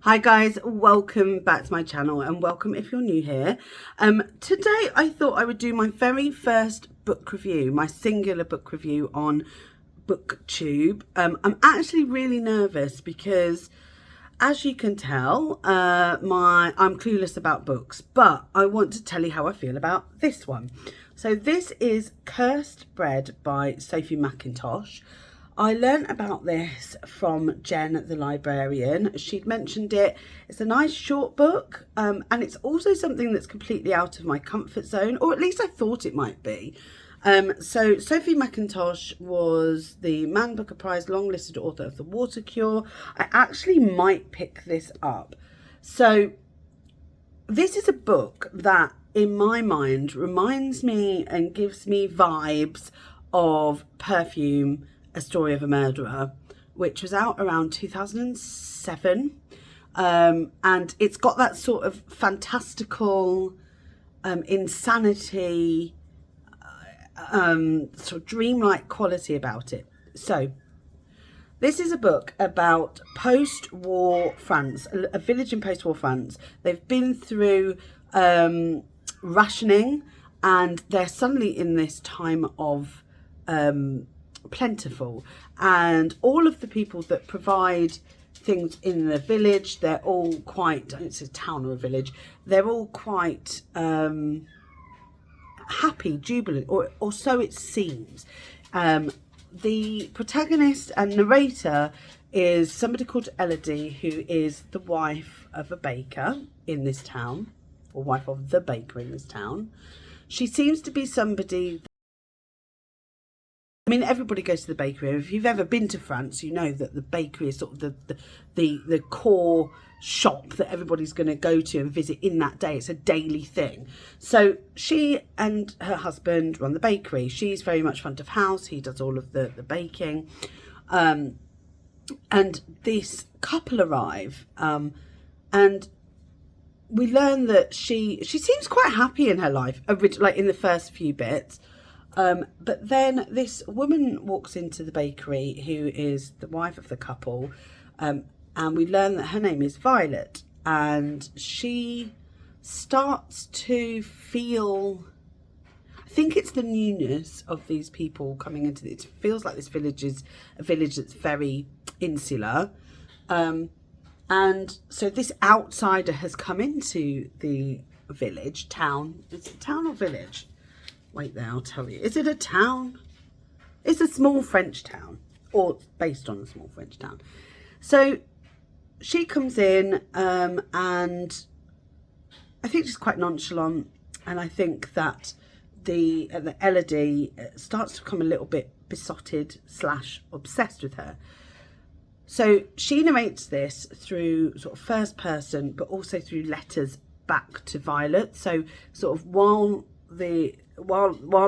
Hi guys, welcome back to my channel and welcome if you're new here. Today I thought I would do my very first book review, my singular book review on BookTube. I'm actually really nervous because, as you can tell, I'm clueless about books, but I want to tell you how I feel about this one. So this is Cursed Bread by Sophie Mackintosh. I learnt about this from Jen, the librarian. She'd mentioned it. It's a nice short book, and it's also something that's completely out of my comfort zone, or at least I thought it might be. So Sophie Mackintosh was the Man Booker Prize long-listed author of The Water Cure. I actually might pick this up. So this is a book that, in my mind, reminds me and gives me vibes of Perfume, A Story of a Murderer, which was out around 2007. And it's got that sort of fantastical insanity, sort of dreamlike quality about it. So this is a book about post-war France, a village in post-war France. They've been through rationing, and they're suddenly in this time of plentiful, and all of the people that provide things in the village, they're all quite, it's a town or a village, they're all quite happy, jubilant, or so it seems. The protagonist and narrator is somebody called Elodie, who is the wife of a baker in this town, or wife of the baker in this town. She seems to be somebody, I mean, everybody goes to the bakery. If you've ever been to France, you know that the bakery is sort of the core shop that everybody's going to go to and visit in that day. It's a daily thing. So she and her husband run the bakery. She's very much front of house. He does all of the baking. And this couple arrive, and we learn that she seems quite happy in her life, like in the first few bits. But then this woman walks into the bakery who is the wife of the couple, and we learn that her name is Violet, and she starts to feel, I think it's the newness of these people coming into it. It feels like this village is a village that's very insular, and so this outsider has come into the village, town. Is it town or village? Wait there, I'll tell you. Is it a town? It's a small French town, or based on a small French town. So she comes in, and I think she's quite nonchalant, and I think that the Elodie starts to become a little bit besotted / obsessed with her. So she narrates this through sort of first person, but also through letters back to Violet. So sort of while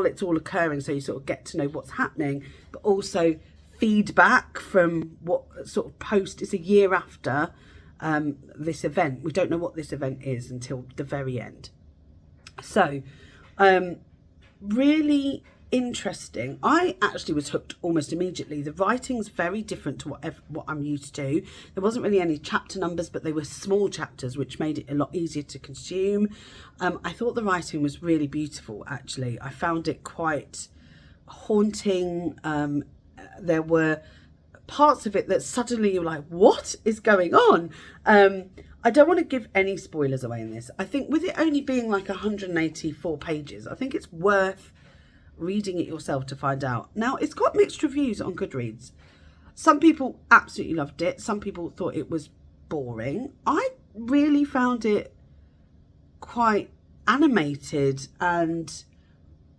it's all occurring, so you sort of get to know what's happening, but also feedback from what sort of post. It's a year after this event. We don't know what this event is until the very end. So really interesting. I actually was hooked almost immediately. The writing's very different to what I'm used to. There wasn't really any chapter numbers, but they were small chapters, which made it a lot easier to consume. I thought the writing was really beautiful, actually. I found it quite haunting. There were parts of it that suddenly you're like, what is going on? I don't want to give any spoilers away in this. I think with it only being like 184 pages, I think it's worth reading it yourself to find out. Now, it's got mixed reviews on Goodreads. Some people absolutely loved it. Some people thought it was boring. I really found it quite animated and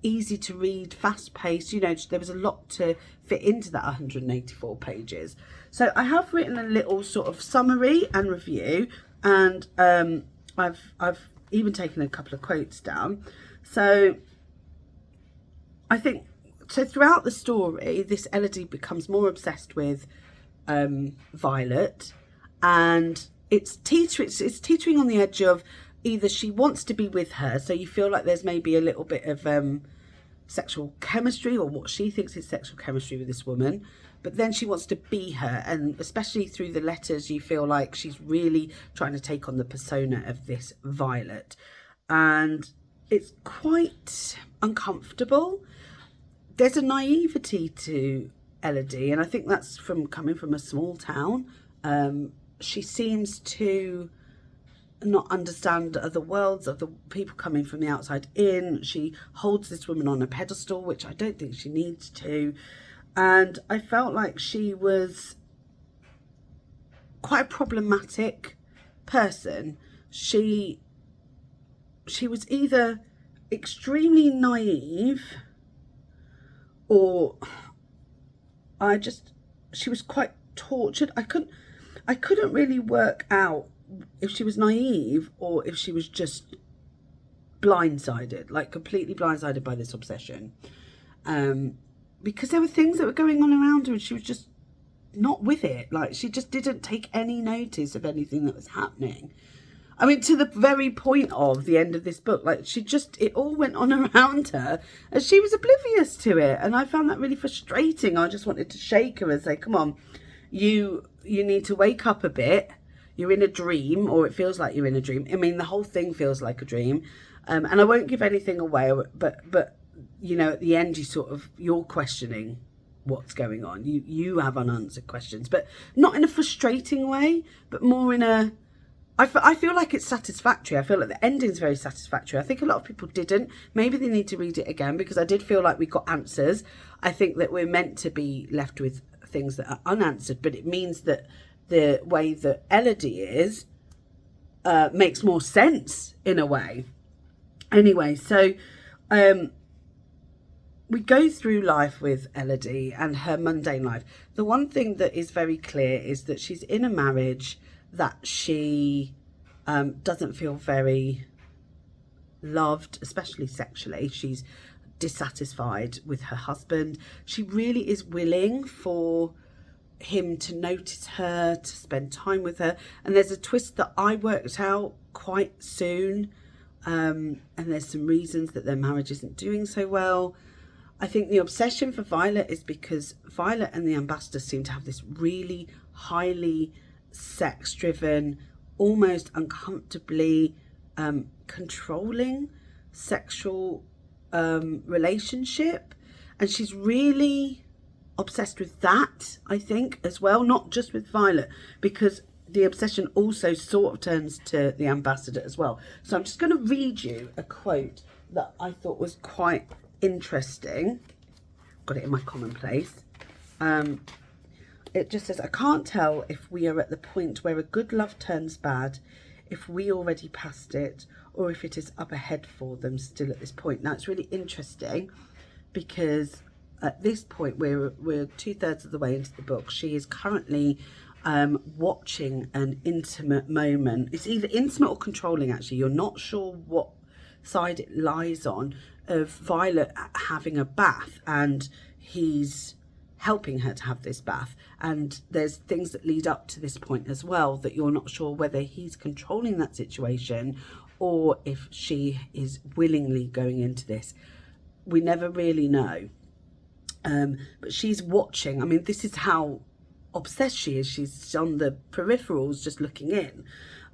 easy to read, fast paced. You know, there was a lot to fit into that 184 pages. So I have written a little sort of summary and review, and I've even taken a couple of quotes down. So I think, so throughout the story, this Elodie becomes more obsessed with Violet, and it's teetering on the edge of either she wants to be with her, so you feel like there's maybe a little bit of sexual chemistry, or what she thinks is sexual chemistry with this woman, but then she wants to be her, and especially through the letters you feel like she's really trying to take on the persona of this Violet, and it's quite uncomfortable. There's a naivety to Elodie, and I think that's from coming from a small town. She seems to not understand other worlds, other people coming from the outside in. She holds this woman on a pedestal, which I don't think she needs to. And I felt like she was quite a problematic person. She was either extremely naive, or she was quite tortured. I couldn't really work out if she was naive or if she was just blindsided, like completely blindsided by this obsession. Because there were things that were going on around her and she was just not with it. Like, she just didn't take any notice of anything that was happening. I mean, to the very point of the end of this book, like, it all went on around her and she was oblivious to it. And I found that really frustrating. I just wanted to shake her and say, come on, you need to wake up a bit. You're in a dream, or it feels like you're in a dream. I mean, the whole thing feels like a dream. And I won't give anything away, but you know, at the end, you're questioning what's going on. You have unanswered questions, but not in a frustrating way, but more in a... I feel like it's satisfactory. I feel like the ending's very satisfactory. I think a lot of people didn't. Maybe they need to read it again, because I did feel like we got answers. I think that we're meant to be left with things that are unanswered, but it means that the way that Elodie is makes more sense in a way. Anyway, so we go through life with Elodie and her mundane life. The one thing that is very clear is that she's in a marriage that she doesn't feel very loved, especially sexually. She's dissatisfied with her husband. She really is willing for him to notice her, to spend time with her. And there's a twist that I worked out quite soon. And there's some reasons that their marriage isn't doing so well. I think the obsession for Violet is because Violet and the ambassador seem to have this really highly sex-driven, almost uncomfortably controlling sexual relationship. And she's really obsessed with that, I think, as well, not just with Violet, because the obsession also sort of turns to the ambassador as well. So I'm just going to read you a quote that I thought was quite interesting. Got it in my commonplace. It just says, I can't tell if we are at the point where a good love turns bad, if we already passed it, or if it is up ahead for them still at this point. Now, it's really interesting because at this point, we're 2/3 of the way into the book. She is currently watching an intimate moment. It's either intimate or controlling, actually. You're not sure what side it lies on, of Violet having a bath, and he's helping her to have this bath. And there's things that lead up to this point as well that you're not sure whether he's controlling that situation or if she is willingly going into this. We never really know. But she's watching. I mean, this is how obsessed she is. She's on the peripherals just looking in.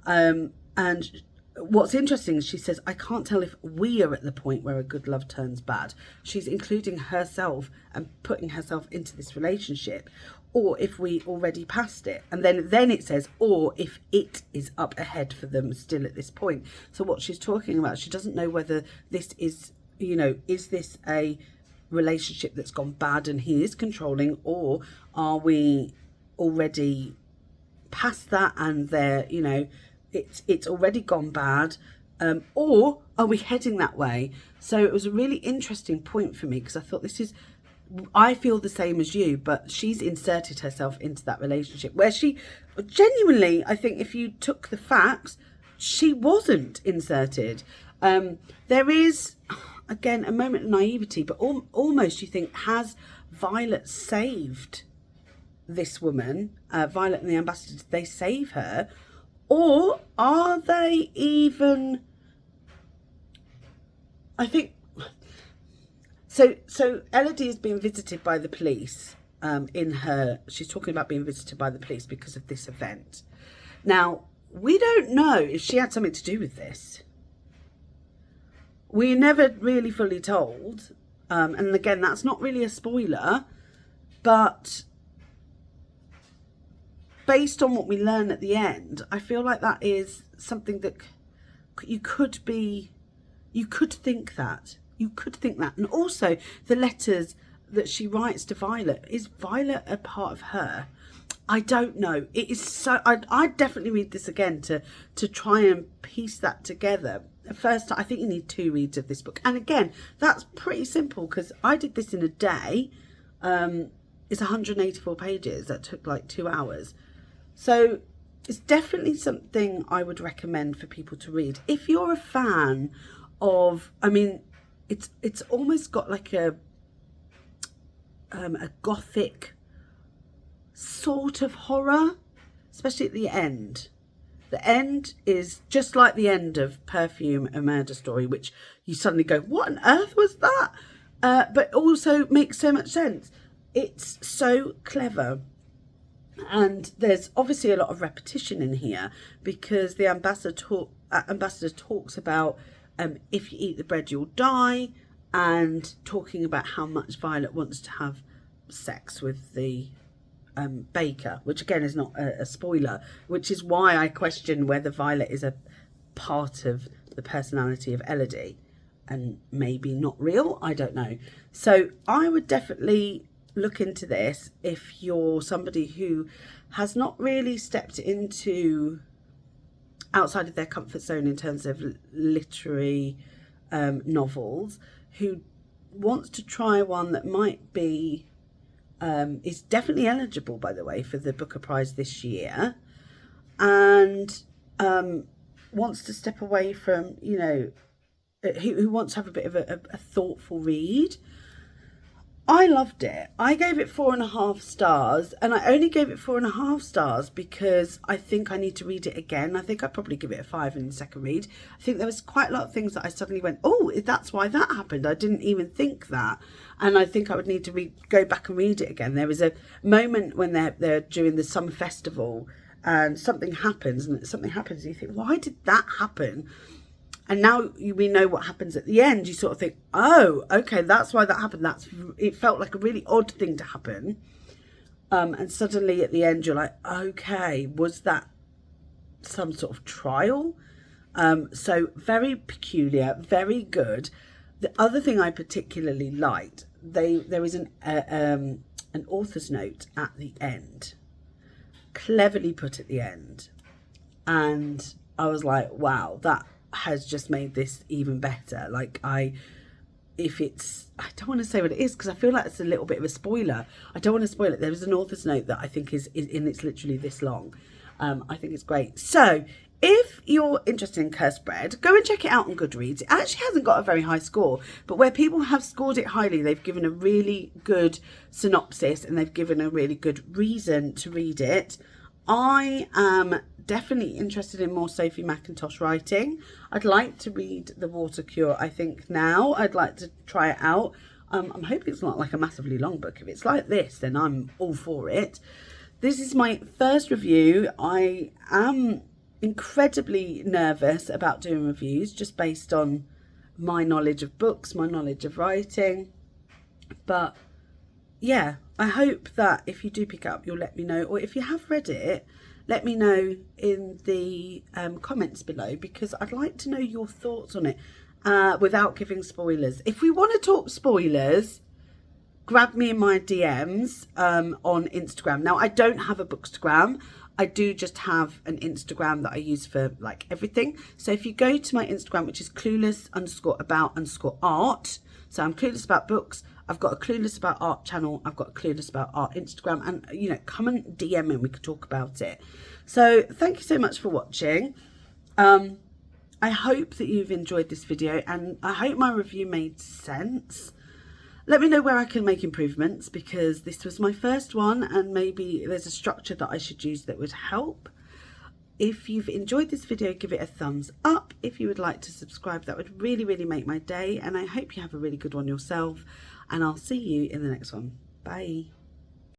And what's interesting is she says, I can't tell if we are at the point where a good love turns bad. She's including herself and putting herself into this relationship, or if we already passed it. And then it says, or if it is up ahead for them still at this point. So what she's talking about, she doesn't know whether this is, you know, is this a relationship that's gone bad and he is controlling, or are we already past that and they're, you know, it's already gone bad, or are we heading that way? So it was a really interesting point for me, because I thought I feel the same as you, but she's inserted herself into that relationship where she genuinely, I think if you took the facts, she wasn't inserted. There is, again, a moment of naivety, but almost you think, has Violet saved this woman? Violet and the ambassador, did they save her? Or are they even... I think... So Elodie is being visited by the police she's talking about being visited by the police because of this event. Now, we don't know if she had something to do with this. We're never really fully told. And again, that's not really a spoiler, but based on what we learn at the end, I feel like that is something that you could think that. And also the letters that she writes to Violet, is Violet a part of her? I don't know. It is so, I'd definitely read this again to try and piece that together. At first, I think you need 2 reads of this book. And again, that's pretty simple because I did this in a day. It's 184 pages. That took like 2 hours. So it's definitely something I would recommend for people to read. If you're a fan of, I mean, it's almost got like a gothic sort of horror, especially at the end. The end is just like the end of Perfume, A Murder Story, which you suddenly go, what on earth was that? But also makes so much sense. It's so clever. And there's obviously a lot of repetition in here because the ambassador talks about if you eat the bread, you'll die, and talking about how much Violet wants to have sex with the baker, which again is not a spoiler, which is why I question whether Violet is a part of the personality of Elodie and maybe not real. I don't know. So I would definitely look into this if you're somebody who has not really stepped into outside of their comfort zone in terms of literary novels, who wants to try one that might be is definitely eligible, by the way, for the Booker Prize this year, and wants to step away from, you know, who wants to have a bit of a thoughtful read. I loved it. I gave it 4.5 stars, and I only gave it 4.5 stars because I think I need to read it again. I think I'd probably give it a 5 in the second read. I think there was quite a lot of things that I suddenly went, oh, that's why that happened. I didn't even think that. And I think I would need to go back and read it again. There was a moment when they're during the summer festival and something happens, and you think, why did that happen? And now we know what happens at the end. You sort of think, oh, okay, that's why that happened. It felt like a really odd thing to happen. And suddenly at the end, you're like, okay, was that some sort of trial? So very peculiar, very good. The other thing I particularly liked, there is an author's note at the end, cleverly put at the end. And I was like, wow, that has just made this even better. Like, I don't want to say what it is because I feel like it's a little bit of a spoiler. I don't want to spoil it. There is an author's note that I think is and it's literally this long. I think it's great. So if you're interested in Cursed Bread, go and check it out on Goodreads. It actually hasn't got a very high score, but where people have scored it highly, they've given a really good synopsis and they've given a really good reason to read it. I am definitely interested in more Sophie Mackintosh writing. I'd like to read The Water Cure, I think, now. I'd like to try it out. I'm hoping it's not like a massively long book. If it's like this, then I'm all for it. This is my first review. I am incredibly nervous about doing reviews just based on my knowledge of books, my knowledge of writing. But yeah, I hope that if you do pick it up, you'll let me know. Or if you have read it, let me know in the comments below, because I'd like to know your thoughts on it without giving spoilers. If we want to talk spoilers, grab me in my DMs on Instagram. Now, I don't have a Bookstagram. I do just have an Instagram that I use for like everything. So if you go to my Instagram, which is clueless_about_art. So I'm Clueless About Books. I've got a Clueless About Art channel. I've got a Clueless About Art Instagram. And, you know, come and DM me and we can talk about it. So thank you so much for watching. I hope that you've enjoyed this video and I hope my review made sense. Let me know where I can make improvements, because this was my first one and maybe there's a structure that I should use that would help. If you've enjoyed this video, give it a thumbs up. If you would like to subscribe, that would really, really make my day. And I hope you have a really good one yourself. And I'll see you in the next one. Bye.